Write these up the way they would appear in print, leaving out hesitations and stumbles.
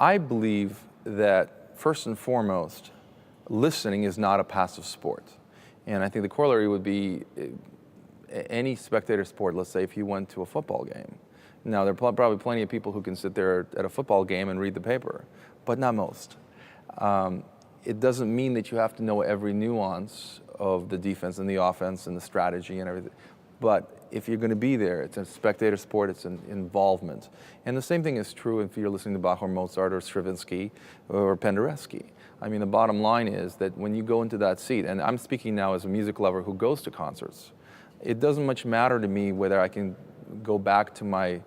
I believe that first and foremost, listening is not a passive sport. And I think the corollary would be any spectator sport. Let's say if you went to a football game. Now, there are probably plenty of people who can sit there at a football game and read the paper, but not most. It doesn't mean that you have to know every nuance of the defense and the offense and the strategy and everything. But if you're going to be there, it's a spectator sport, it's an involvement. And the same thing is true if you're listening to Bach or Mozart or Stravinsky or Penderecki. I mean, the bottom line is that when you go into that seat, and I'm speaking now as a music lover who goes to concerts, it doesn't much matter to me whether I can go back to my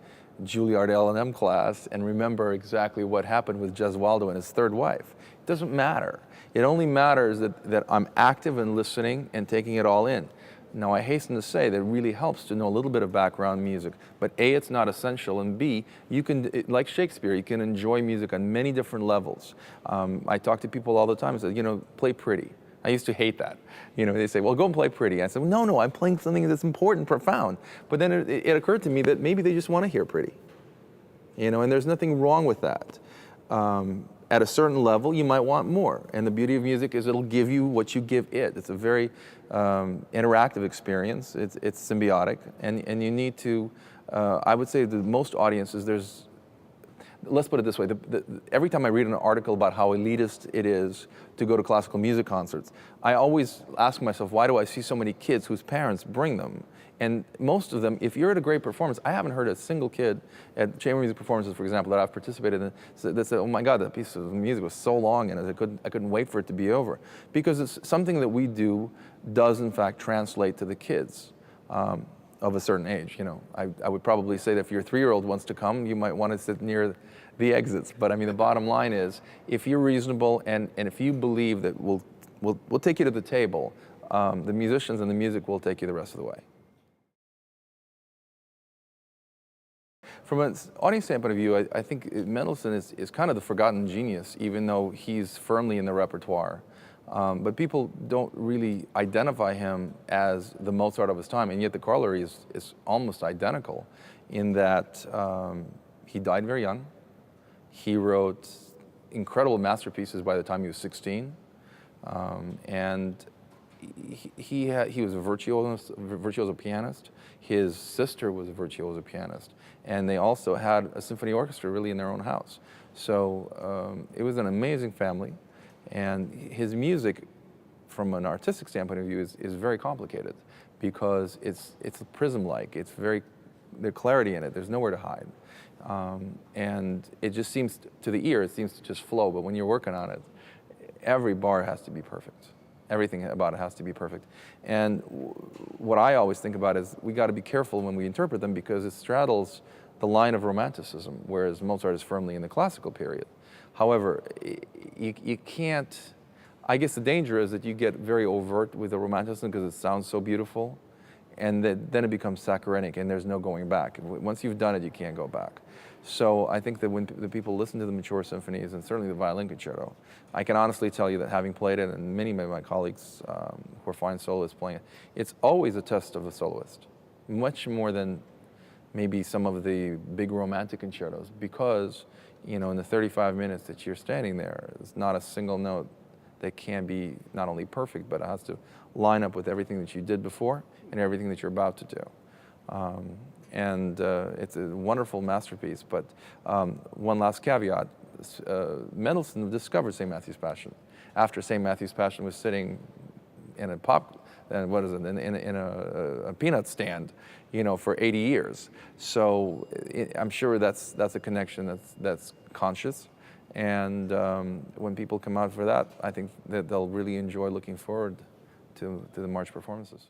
Juilliard L&M class and remember exactly what happened with Gesualdo and his third wife. It doesn't matter. It only matters that I'm active and listening and taking it all in. Now, I hasten to say that it really helps to know a little bit of background music, but A, it's not essential, and B, you can, like Shakespeare, you can enjoy music on many different levels. I talk to people all the time and say, you know, play pretty. I used to hate that. You know, they say, well, go and play pretty. I said, well, no, I'm playing something that's important, profound. But then it occurred to me that maybe they just want to hear pretty. You know, and there's nothing wrong with that. At a certain level, you might want more. And the beauty of music is it'll give you what you give it. It's a very interactive experience. It's symbiotic. And you need to, I would say that most audiences, let's put it this way, every time I read an article about how elitist it is to go to classical music concerts, I always ask myself, why do I see so many kids whose parents bring them? And most of them, if you're at a great performance, I haven't heard a single kid at chamber music performances, for example, that I've participated in, that said, oh my God, that piece of music was so long and I couldn't wait for it to be over. Because it's something that we do does in fact translate to the kids of a certain age. You know, I would probably say that if your 3-year-old wants to come, you might want to sit near the exits. But I mean, the bottom line is, if you're reasonable and if you believe that we'll take you to the table, the musicians and the music will take you the rest of the way. From an audience standpoint of view, I think Mendelssohn is kind of the forgotten genius, even though he's firmly in the repertoire. But people don't really identify him as the Mozart of his time, and yet the corollary is almost identical in that he died very young. He wrote incredible masterpieces by the time he was 16, and he was a virtuoso pianist. His sister was a virtuoso pianist, and they also had a symphony orchestra really in their own house. So it was an amazing family, and his music, from an artistic standpoint of view, is very complicated because it's prism-like. It's there's clarity in it. There's nowhere to hide, and it just seems to the ear, it seems to just flow. But when you're working on it, every bar has to be perfect. Everything about it has to be perfect. And what I always think about is we got to be careful when we interpret them because it straddles the line of Romanticism, whereas Mozart is firmly in the classical period. However, you can't, I guess the danger is that you get very overt with the Romanticism because it sounds so beautiful, and then it becomes saccharinic and there's no going back. Once you've done it, you can't go back. So I think that when the people listen to the mature symphonies, and certainly the violin concerto, I can honestly tell you that having played it, and many of my colleagues who are fine soloists playing it, it's always a test of the soloist, much more than maybe some of the big romantic concertos, because, you know, in the 35 minutes that you're standing there, there's not a single note that can be not only perfect, but it has to line up with everything that you did before and everything that you're about to do. It's a wonderful masterpiece, but one last caveat, Mendelssohn discovered St. Matthew's Passion after St. Matthew's Passion was sitting in a in a peanut stand, you know, for 80 years. So I'm sure that's a connection that's conscious, and when people come out for that, I think that they'll really enjoy looking forward to the March performances.